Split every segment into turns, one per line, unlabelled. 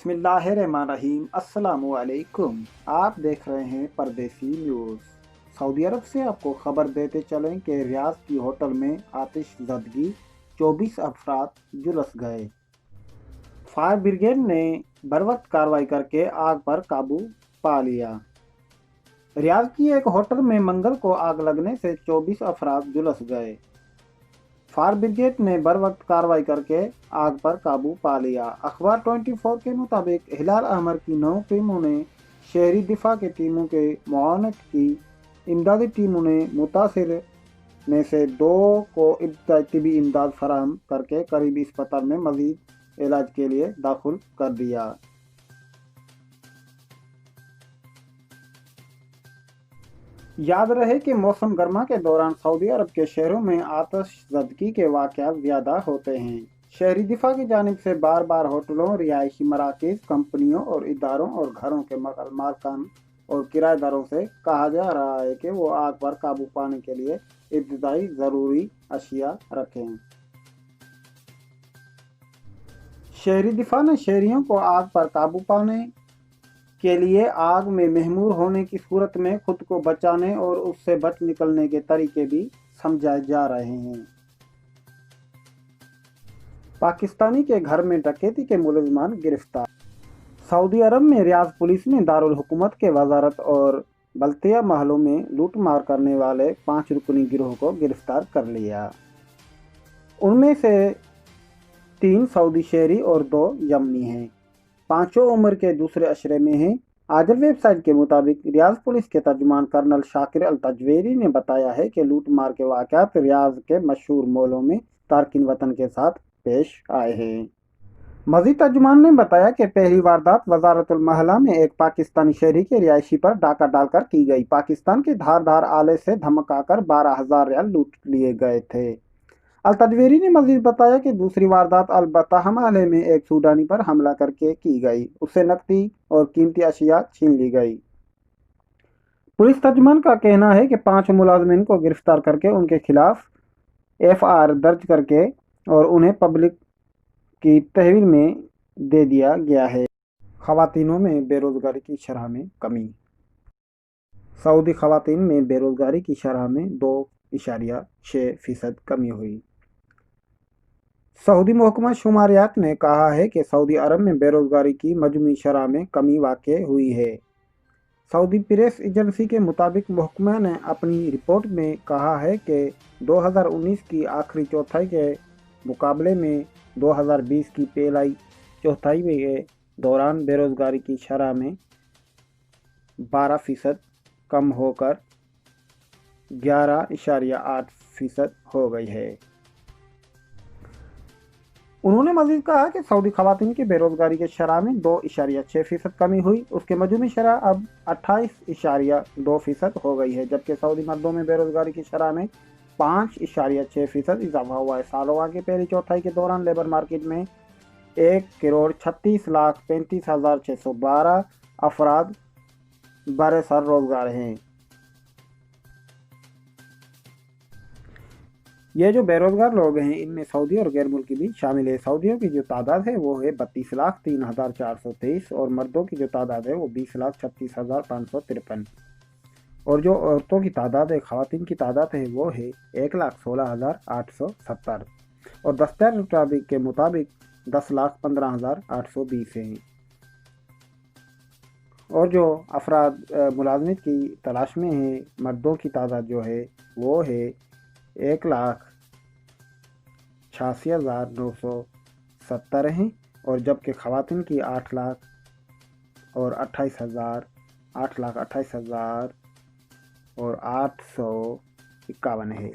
बिस्मिल्लाहिर्रहमानिर्रहीम। अस्सलामुअलैकुम। आप देख रहे हैं परदेसी न्यूज़। सऊदी अरब से आपको खबर देते चलें कि रियाद की होटल में आतिशज़दगी, 24 अफराद झुलस गए। फायर ब्रिगेड ने बरवक्त कार्रवाई करके आग पर काबू पा लिया। रियाद की एक होटल में मंगल को आग लगने से 24 अफराद झुलस गए। फायर ब्रिगेड ने बरवक्त कार्रवाई करके आग पर काबू पा लिया। अखबार 24 के मुताबिक हिलाल अहमर की 9 टीमों ने शहरी दिफा के टीमों के मुआवनत की। इमदादी टीमों ने मुतासिर में से 2 को तिबी इमदाद फराहम करके करीबी अस्पताल में मजीद इलाज के लिए दाखिल कर दिया। याद रहे कि मौसम गर्मा के दौरान सऊदी अरब के शहरों में आतिशज़दगी के वाक़यात ज़्यादा होते हैं। शहरी दिफा की जानिब से बार बार होटलों, रिहायशी मराकज़, कंपनियों और इदारों और घरों के मालिकान और किराएदारों से कहा जा रहा है कि वो आग पर काबू पाने के लिए इब्तदाई ज़रूरी अशिया रखें। शहरी दिफा ने शहरियों को आग पर काबू पाने के लिए आग में महमूर होने की सूरत में खुद को बचाने और उससे बच निकलने के तरीके भी समझाए जा रहे हैं। पाकिस्तानी के घर में डकैती के मुलज़मान गिरफ्तार। सऊदी अरब में रियाद पुलिस ने दारुल हुकूमत के वजारत और बल्तिया महलों में लूट मार करने वाले 5 रुकनी गिरोह को गिरफ्तार कर लिया। उनमें से 3 सऊदी शहरी और 2 यमनी हैं। 5 उम्र के दूसरे अशरे में हैं। आजल वेबसाइट के मुताबिक रियाद पुलिस के तर्जुमान कर्नल शाकिर अल तजवेरी ने बताया है कि लूट मार के वाक़यात रियाद के मशहूर मॉलों में तारकिन वतन के साथ पेश आए हैं। मजीद तर्जुमान ने बताया कि पहली वारदात वजारतुल महला में एक पाकिस्तानी शहरी के रिहायशी पर डाका डालकर की गई। पाकिस्तान के धारदार आले से धमकाकर 12,000 रियाल लूट लिए गए थे। अल तजवेरी ने मजीद बताया कि दूसरी वारदात अल बतहा महल में एक सूडानी पर हमला करके की गई। उससे नकदी और कीमती अशिया छीन ली गई। पुलिस तर्जुमान का कहना है कि 5 मुलाजमीन को गिरफ्तार करके उनके खिलाफ FIR दर्ज करके और उन्हें पब्लिक की तहवील में दे दिया गया है। खवातीनों में बेरोजगारी की शरह में कमी। सऊदी खवातीन में बेरोजगारी की शरह में 2.6% कमी हुई। सऊदी महकमा शुमारियात ने कहा है कि सऊदी अरब में बेरोजगारी की मजमूई शरह में कमी वाक़ हुई है। सऊदी प्रेस एजेंसी के मुताबिक महकमा ने अपनी रिपोर्ट में कहा है कि 2019 की आखिरी चौथाई के मुकाबले में 2020 की पहली चौथाई के दौरान बेरोजगारी की शरह में 12% कम होकर 11.8% हो गई है। उन्होंने मजीद कहा कि सऊदी खवातीन की बेरोजगारी के शरह में 2.6% कमी हुई। उसके मजमूई शरह अब 28.2% हो गई है, जबकि सऊदी मर्दों में बेरोजगारी की शरह में 5.6% इजाफा हुआ है। सालों की पहली चौथाई के दौरान लेबर मार्केट में 1,36,35,612 अफराद बरसर रोजगार हैं। ये जो बेरोजगार लोग हैं इनमें सऊदी और गैर मुल्की भी शामिल है। सऊदियों की जो तादाद है वो है 32,03,423 और मर्दों की जो तादाद है वो 20,36,553 और जो औरतों की तादाद है, खवातीन की तादाद है वो है 1,16,870 और दस्तावेज़ के मुताबिक 10,15,820 हैं। और जो अफराद मुलाजमत की तलाश में हैं, मर्दों की तादाद जो है वो है 1,86,970 हैं और जबकि खवातीन की 8,28,000 और 851 है।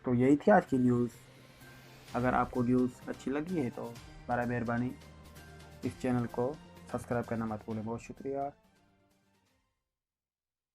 तो यही थी आज की न्यूज़। अगर आपको न्यूज़ अच्छी लगी है तो बड़ा मेहरबानी इस चैनल को सब्सक्राइब करना मत भूलें। बहुत शुक्रिया।